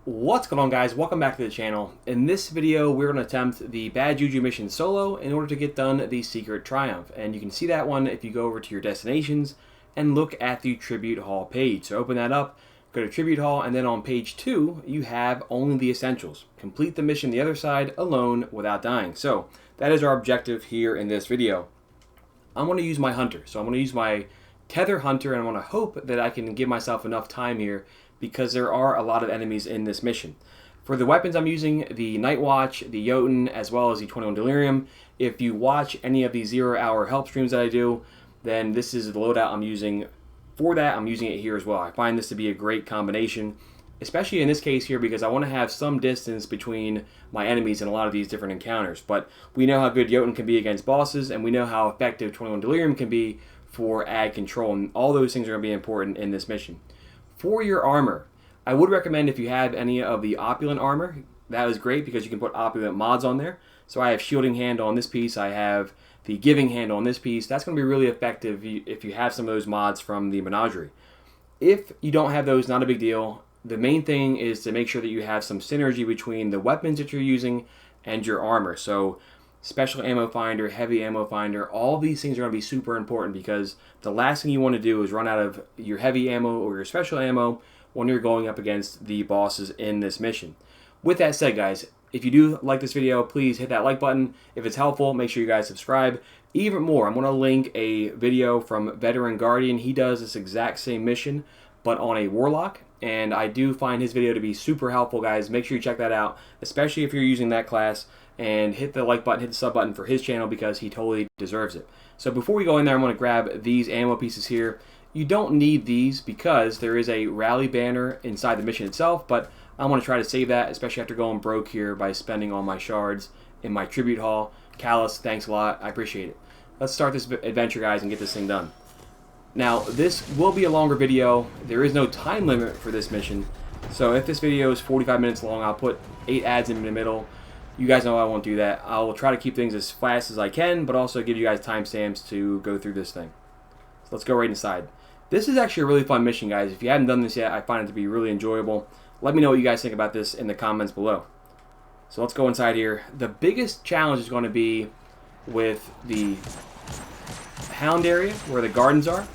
What's going on, guys? Welcome back to the channel. In this video we're going to attempt the Bad Juju mission solo in order to get done the Secret Triumph, and you can see that one if you go over to your destinations and look at the Tribute Hall page. So open that up, go to Tribute Hall, and then on page 2 you have only the essentials. Complete the mission the other side alone without dying. So that is our objective here in this video. I'm going to use my hunter, so I'm going to use my tether hunter, and I want to hope that I can give myself enough time here because there are a lot of enemies in this mission. For the weapons I'm using, the Night Watch, the Jotunn, as well as the 21 Delirium. If you watch any of the 0-hour help streams that I do, then this is the loadout I'm using for that. I'm using it here as well. I find this to be a great combination, especially in this case here because I want to have some distance between my enemies in a lot of these different encounters. But we know how good Jotunn can be against bosses, and we know how effective 21 Delirium can be for ag control, and all those things are going to be important in this mission. For your armor, I would recommend if you have any of the Opulent armor, that is great because you can put Opulent mods on there. So I have Shielding Hand on this piece, I have the Giving Hand on this piece. That's going to be really effective if you have some of those mods from the Menagerie. If you don't have those, not a big deal. The main thing is to make sure that you have some synergy between the weapons that you're using and your armor. So special ammo finder, heavy ammo finder, all these things are going to be super important because the last thing you want to do is run out of your heavy ammo or your special ammo when you're going up against the bosses in this mission. With that said, guys, if you do like this video, please hit that like button. If it's helpful, make sure you guys subscribe. Even more, I'm going to link a video from Veteran Guardian. He does this exact same mission, but on a Warlock, and I do find his video to be super helpful, guys. Make sure you check that out, especially if you're using that class. And hit the like button, hit the sub button for his channel because he totally deserves it. So before we go in there, I'm going to grab these ammo pieces here. You don't need these because there is a rally banner inside the mission itself, but I want to try to save that, especially after going broke here by spending all my shards in my Tribute Hall. Callus, thanks a lot. I appreciate it. Let's start this adventure, guys, and get this thing done. Now, this will be a longer video. There is no time limit for this mission. So if this video is 45 minutes long, I'll put 8 ads in the middle. You guys know I won't do that. I'll try to keep things as fast as I can, but also give you guys timestamps to go through this thing. So let's go right inside. This is actually a really fun mission, guys. If you haven't done this yet, I find it to be really enjoyable. Let me know what you guys think about this in the comments below. So let's go inside here. The biggest challenge is going to be with the Hound area, where the gardens are,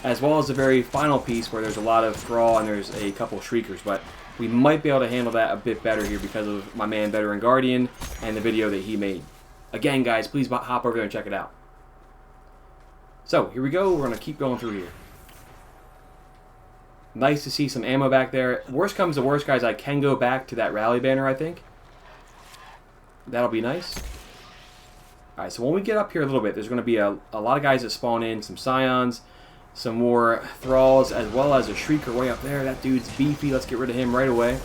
as well as the very final piece where there's a lot of thrall and there's a couple shriekers, but we might be able to handle that a bit better here because of my man Veteran Guardian and the video that he made. Again, guys, please hop over there and check it out. So, here we go. We're going to keep going through here. Nice to see some ammo back there. Worst comes to worst, guys, I can go back to that rally banner, I think. That'll be nice. Alright, so when we get up here a little bit, there's going to be a lot of guys that spawn in. Some Scions, some more Thralls, as well as a Shrieker way up there. That dude's beefy. Let's get rid of him right away.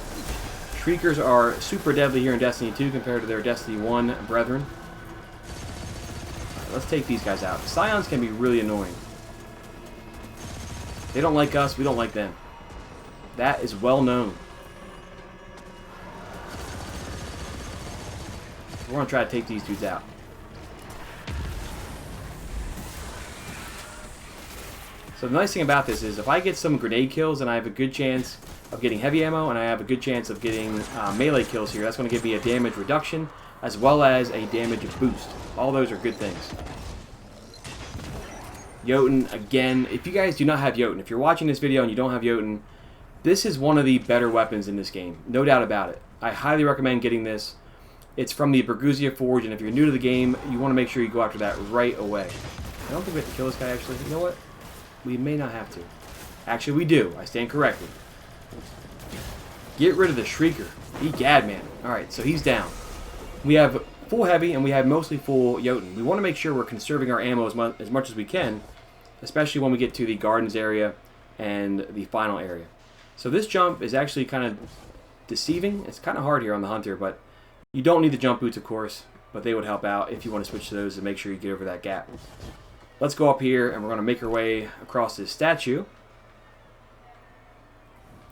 Shriekers are super deadly here in Destiny 2 compared to their Destiny 1 brethren. Right, let's take these guys out. Scions can be really annoying. They don't like us, we don't like them. That is well known. We're going to try to take these dudes out. So the nice thing about this is if I get some grenade kills, then I have a good chance of getting heavy ammo, and I have a good chance of getting melee kills here. That's going to give me a damage reduction as well as a damage boost. All those are good things. Jotunn, again, if you guys do not have Jotunn, if you're watching this video and you don't have Jotunn, this is one of the better weapons in this game. No doubt about it. I highly recommend getting this. It's from the Bergusia Forge, and if you're new to the game, you want to make sure you go after that right away. I don't think we have to kill this guy, actually. You know what? We may not have to. Actually, we do. I stand corrected. Get rid of the Shrieker. Egad, man. Alright, so he's down. We have full heavy, and we have mostly full Jotunn. We want to make sure we're conserving our ammo as much as we can, especially when we get to the gardens area and the final area. So this jump is actually kind of deceiving. It's kind of hard here on the Hunter, but you don't need the jump boots, of course, but they would help out if you want to switch to those and make sure you get over that gap. Let's go up here, and we're going to make our way across this statue,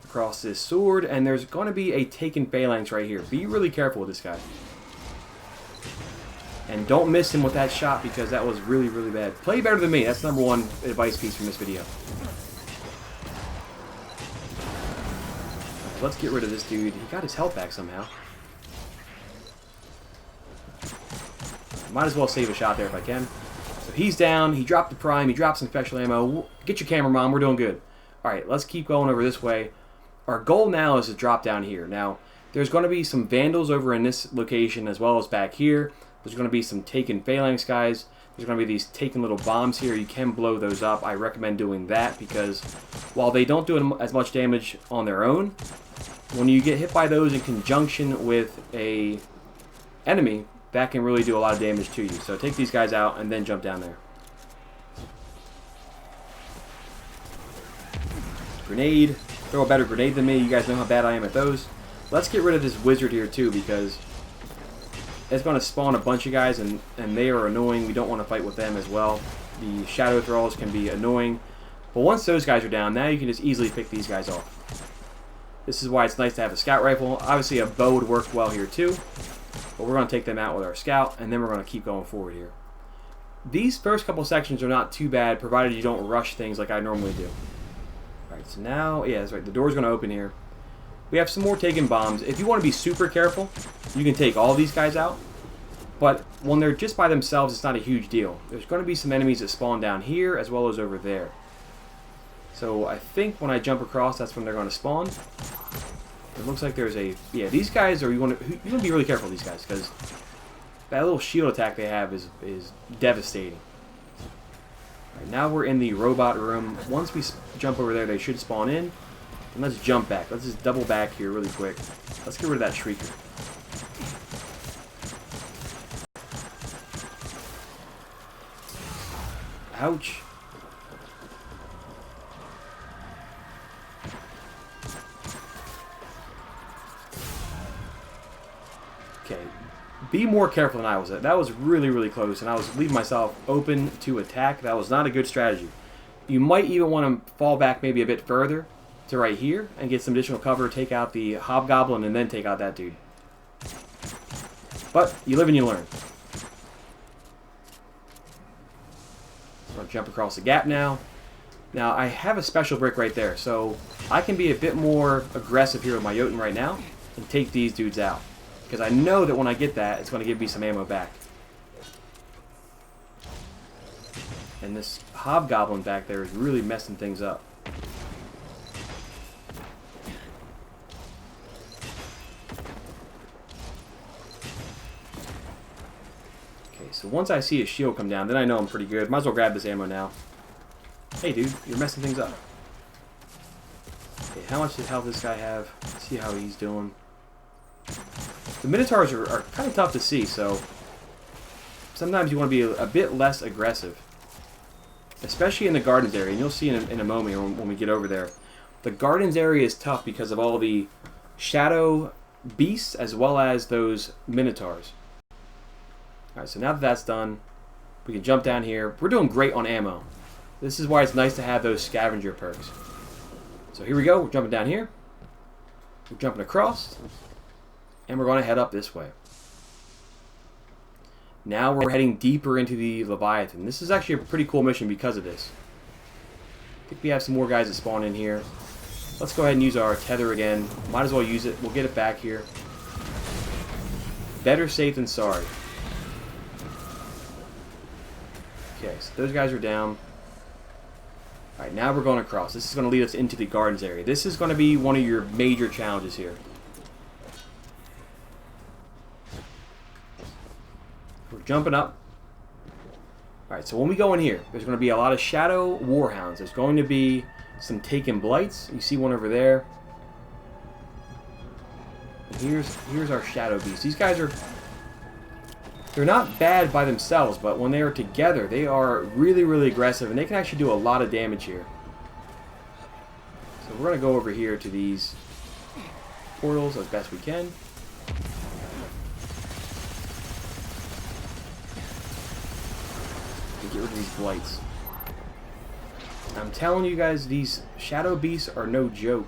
across this sword, and there's going to be a Taken Phalanx right here. Be really careful with this guy. And don't miss him with that shot because that was really, really bad. Play better than me. That's number one advice piece from this video. Let's get rid of this dude. He got his health back somehow. Might as well save a shot there if I can. So he's down. He dropped the prime. He dropped some special ammo. Get your camera, Mom. We're doing good. Alright, let's keep going over this way. Our goal now is to drop down here. Now, there's going to be some vandals over in this location as well as back here. There's going to be some taken phalanx guys. There's going to be these taken little bombs here. You can blow those up. I recommend doing that because while they don't do as much damage on their own, when you get hit by those in conjunction with a enemy, that can really do a lot of damage to you. So take these guys out and then jump down there. Grenade. Throw a better grenade than me. You guys know how bad I am at those. Let's get rid of this wizard here too because it's going to spawn a bunch of guys and they are annoying. We don't want to fight with them as well. The shadow thralls can be annoying. But once those guys are down, now you can just easily pick these guys off. This is why it's nice to have a scout rifle. Obviously a bow would work well here too. But we're going to take them out with our scout and then we're going to keep going forward here. These first couple sections are not too bad provided you don't rush things like I normally do. Alright, so now, yeah, that's right. The door's going to open here. We have some more taken bombs. If you want to be super careful, you can take all these guys out. But when they're just by themselves, it's not a huge deal. There's going to be some enemies that spawn down here as well as over there. So I think when I jump across, that's when they're going to spawn. It looks like there's a... Yeah, these guys are... You want to be really careful with these guys because that little shield attack they have is devastating. Alright, now we're in the robot room. Once we jump over there, they should spawn in. And let's jump back. Let's just double back here really quick. Let's get rid of that shrieker. Ouch. Okay. Be more careful than I was. That was really, really close, and I was leaving myself open to attack. That was not a good strategy. You might even want to fall back maybe a bit further to right here and get some additional cover, take out the hobgoblin, and then take out that dude. But you live and you learn. I'm going to jump across the gap now. Now, I have a special brick right there, so I can be a bit more aggressive here with my Jotunn right now and take these dudes out. Because I know that when I get that, it's going to give me some ammo back. And this hobgoblin back there is really messing things up. So once I see a shield come down, then I know I'm pretty good. Might as well grab this ammo now. Hey, dude, you're messing things up. Okay, how much health does this guy have? Let's see how he's doing. The Minotaurs are kind of tough to see, so sometimes you want to be a bit less aggressive. Especially in the gardens area, and you'll see in a moment when we get over there. The gardens area is tough because of all the shadow beasts as well as those Minotaurs. Alright, so now that that's done, we can jump down here. We're doing great on ammo. This is why it's nice to have those scavenger perks. So here we go. We're jumping down here. We're jumping across. And we're going to head up this way. Now we're heading deeper into the Leviathan. This is actually a pretty cool mission because of this. I think we have some more guys that spawn in here. Let's go ahead and use our tether again. Might as well use it. We'll get it back here. Better safe than sorry. Okay, so those guys are down. Alright, now we're going across. This is going to lead us into the gardens area. This is going to be one of your major challenges here. We're jumping up. Alright, so when we go in here, there's going to be a lot of shadow warhounds. There's going to be some taken blights. You see one over there. And here's our shadow beast. These guys are... They're not bad by themselves, but when they are together, they are really, really aggressive, and they can actually do a lot of damage here. So we're going to go over here to these portals as best we can. And get rid of these blights. I'm telling you guys, these shadow beasts are no joke.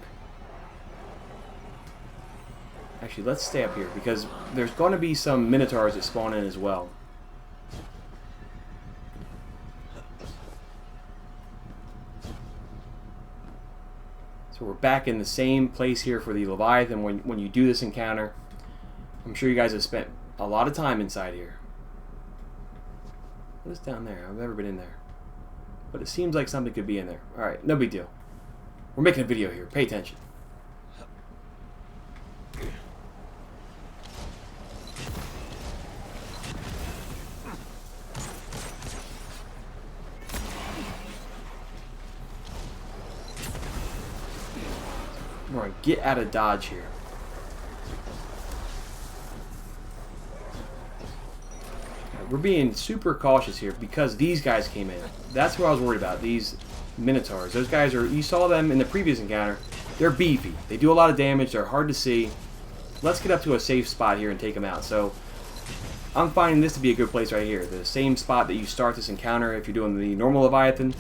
Actually, let's stay up here, because there's going to be some Minotaurs that spawn in as well. So So we're back in the same place here for the Leviathan when you do this encounter. I'm sure you guys have spent a lot of time inside here. What is down there? I've never been in there. But it seems like something could be in there. Alright, no big deal. We're making a video here. Pay attention. We're going to get out of dodge here. We're being super cautious here because these guys came in. That's what I was worried about. These Minotaurs. Those guys are, you saw them in the previous encounter. They're beefy. They do a lot of damage. They're hard to see. Let's get up to a safe spot here and take them out. So I'm finding this to be a good place right here. The same spot that you start this encounter if you're doing the normal Leviathan.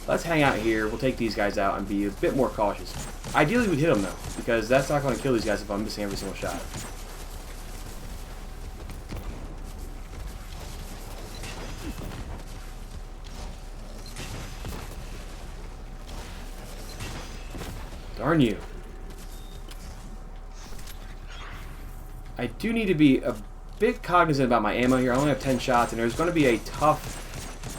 Let's hang out here. We'll take these guys out and be a bit more cautious. Ideally, we'd hit them though, because that's not going to kill these guys if I'm missing every single shot. Darn you. I do need to be a bit cognizant about my ammo here. I only have 10 shots, and there's going to be a tough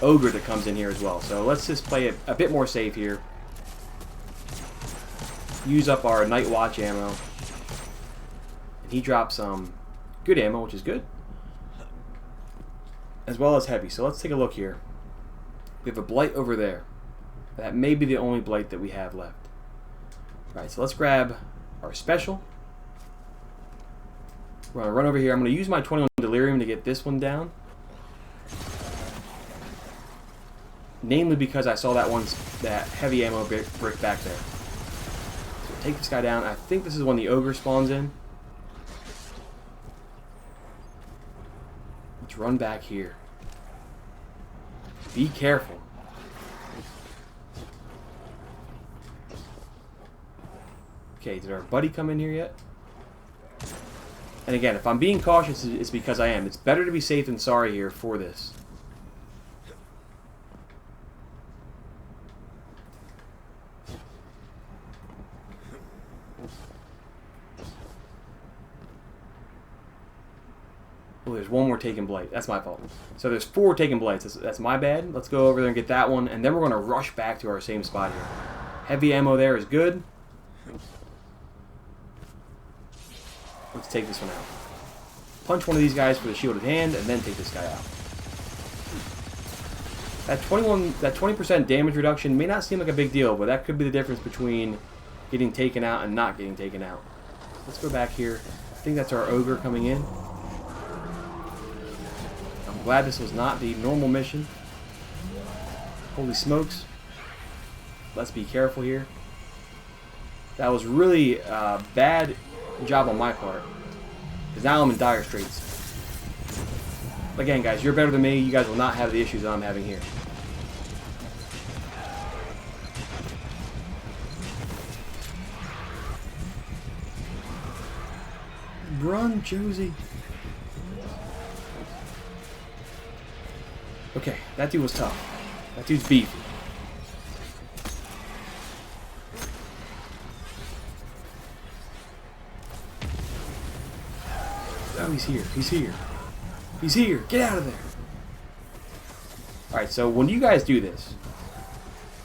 ogre that comes in here as well. So let's just play it a bit more safe here. Use up our Night Watch ammo. And he drops some good ammo, which is good. As well as heavy. So let's take a look here. We have a blight over there. That may be the only blight that we have left. Alright, so let's grab our special. We're going to run over here. I'm going to use my 21 Delirium to get this one down. Namely because I saw that heavy ammo brick back there. So take this guy down. I think this is when the ogre spawns in. Let's run back here. Be careful. Okay, did our buddy come in here yet? And again, if I'm being cautious, it's because I am. It's better to be safe than sorry here for this. Oh, there's one more taken blight. That's my fault. So there's 4 taken blights. That's my bad. Let's go over there and get that one, and then we're going to rush back to our same spot here. Heavy ammo there is good. Let's take this one out. Punch one of these guys for the shielded hand, and then take this guy out. That 20% damage reduction may not seem like a big deal, but that could be the difference between getting taken out and not getting taken out. Let's go back here. I think that's our ogre coming in. I'm glad this was not the normal mission. Holy smokes. Let's be careful here. That was really a bad job on my part, because now I'm in dire straits. Again, guys, you're better than me. You guys will not have the issues that I'm having here. Run, Josie. Okay, that dude was tough. That dude's beefy. Oh, he's here. He's here. He's here. Get out of there. Alright, so when you guys do this,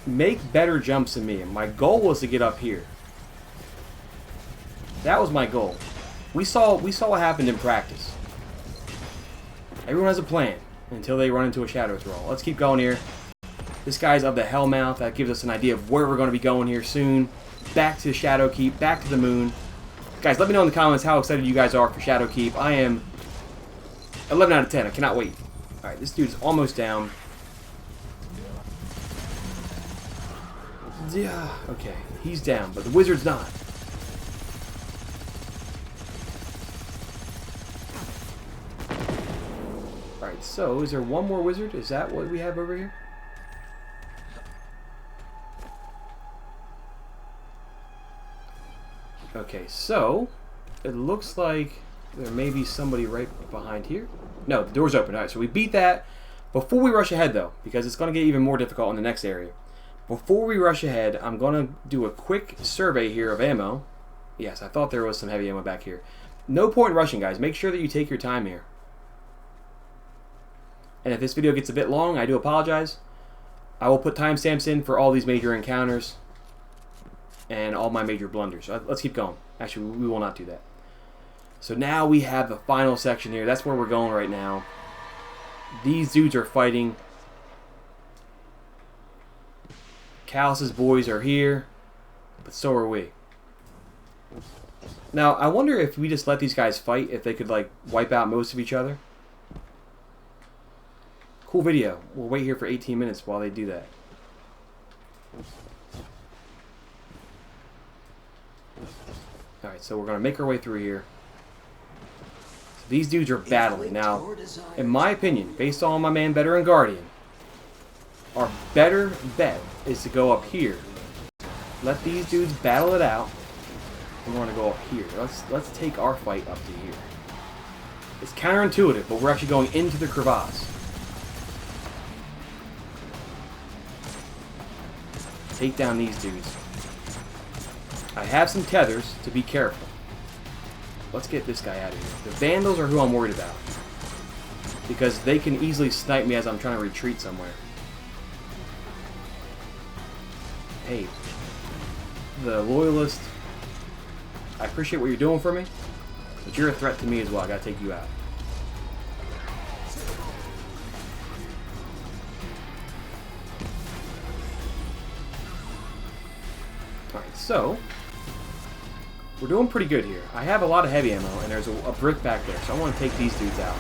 make better jumps than me. And my goal was to get up here. That was my goal. We saw what happened in practice. Everyone has a plan until they run into a shadow thrall. Let's keep going here. This guy's of the Hellmouth. That gives us an idea of where we're going to be going here soon. Back to Shadow Keep. Back to the moon. Guys, let me know in the comments how excited you guys are for Shadow Keep. I am 11 out of 10. I cannot wait. Alright, this dude's almost down. Yeah, okay. He's down, but the wizard's not. Alright, so is there one more wizard? Is that what we have over here? Okay, so it looks like there may be somebody right behind here. No, the door's open. Alright, so we beat that. Before we rush ahead, though, because it's going to get even more difficult in the next area, Before we rush ahead, I'm going to do a quick survey here of ammo. Yes, I thought there was some heavy ammo back here. No point in rushing, guys. Make sure that you take your time here. And if this video gets a bit long, I do apologize. I will put timestamps in for all these major encounters and all my major blunders. So let's keep going. Actually, we will not do that. So now we have the final section here. That's where we're going right now. These dudes are fighting. Callus's boys are here, but so are we. Now, I wonder if we just let these guys fight, if they could, like, wipe out most of each other. Cool video. We'll wait here for 18 minutes while they do that. Alright, so we're going to make our way through here. So these dudes are battling. Now, in my opinion, based on my man Veteran Guardian, our better bet is to go up here. Let these dudes battle it out. And we're going to go up here. Let's take our fight up to here. It's counterintuitive, but we're actually going into the crevasse. Take down these dudes. I have some tethers to be careful. Let's get this guy out of here. The Vandals are who I'm worried about, because they can easily snipe me as I'm trying to retreat somewhere. Hey, the Loyalist, I appreciate what you're doing for me, but you're a threat to me as well. I gotta take you out. Alright, so we're doing pretty good here. I have a lot of heavy ammo, and there's a brick back there, so I want to take these dudes out.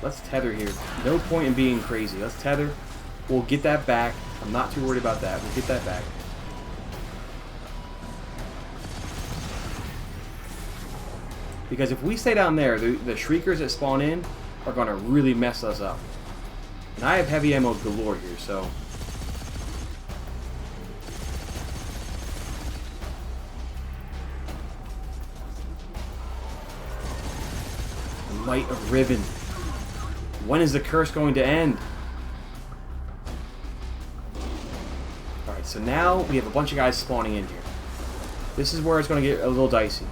Let's tether here. No point in being crazy. Let's tether. We'll get that back. I'm not too worried about that. We'll get that back. Because if we stay down there, the shriekers that spawn in are going to really mess us up. And I have heavy ammo galore here, so... The Light of Riven. When is the curse going to end? Alright, so now we have a bunch of guys spawning in here. This is where it's going to get a little dicey.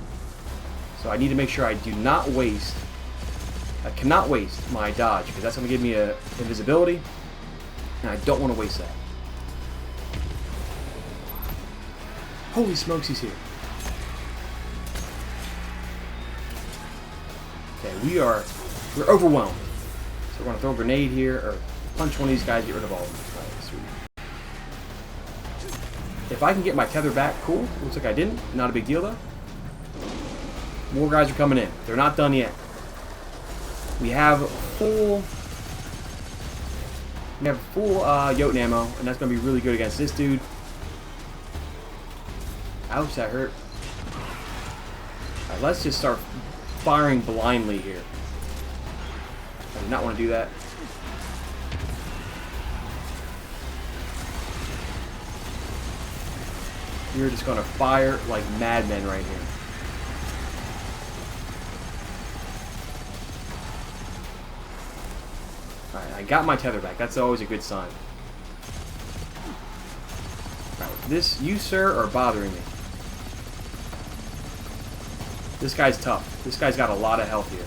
So I need to make sure I do not waste... I cannot waste my dodge, because that's going to give me a invisibility, and I don't want to waste that. Holy smokes, he's here. Okay, we're overwhelmed. So we're going to throw a grenade here, or punch one of these guys, get rid of all of them. Alright, sweet. If I can get my tether back, cool. Looks like I didn't. Not a big deal, though. More guys are coming in. They're not done yet. We have full Jotunn ammo, and that's going to be really good against this dude. Ouch, that hurt. Alright, let's just start firing blindly here. I do not want to do that. We're just going to fire like madmen right here. Alright, I got my tether back. That's always a good sign. Alright, you, sir, are bothering me. This guy's tough. This guy's got a lot of health here.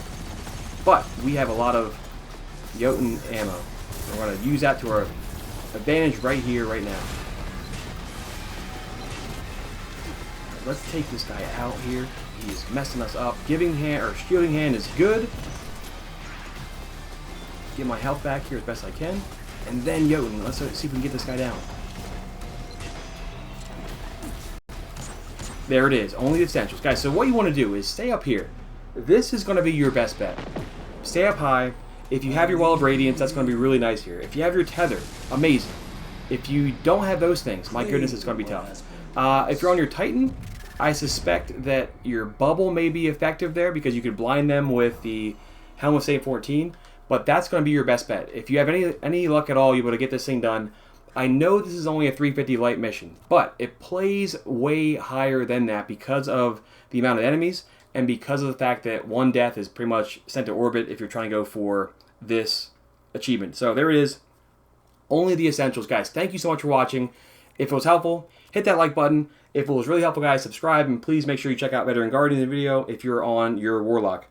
But we have a lot of Jotunn ammo. We're going to use that to our advantage right here, right now. Right, let's take this guy out here. He's messing us up. Giving hand or shielding hand is good. Get my health back here as best I can. And then Jotunn. Let's see if we can get this guy down. There it is. Only the essentials. Guys, so what you want to do is stay up here. This is going to be your best bet. Stay up high. If you have your Wall of Radiance, that's going to be really nice here. If you have your tether, amazing. If you don't have those things, my goodness, it's going to be tough. If you're on your Titan, I suspect that your bubble may be effective there because you could blind them with the Helm of Saint 14. But that's going to be your best bet. If you have any luck at all, you're able to get this thing done. I know this is only a 350 light mission, but it plays way higher than that because of the amount of enemies and because of the fact that 1 death is pretty much sent to orbit if you're trying to go for this achievement. So there it is. Only the essentials, guys. Thank you so much for watching. If it was helpful, hit that like button. If it was really helpful, guys, subscribe, and please make sure you check out Veteran Guardian in the video if you're on your Warlock.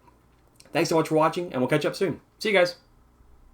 Thanks so much for watching, and we'll catch up soon. See you guys.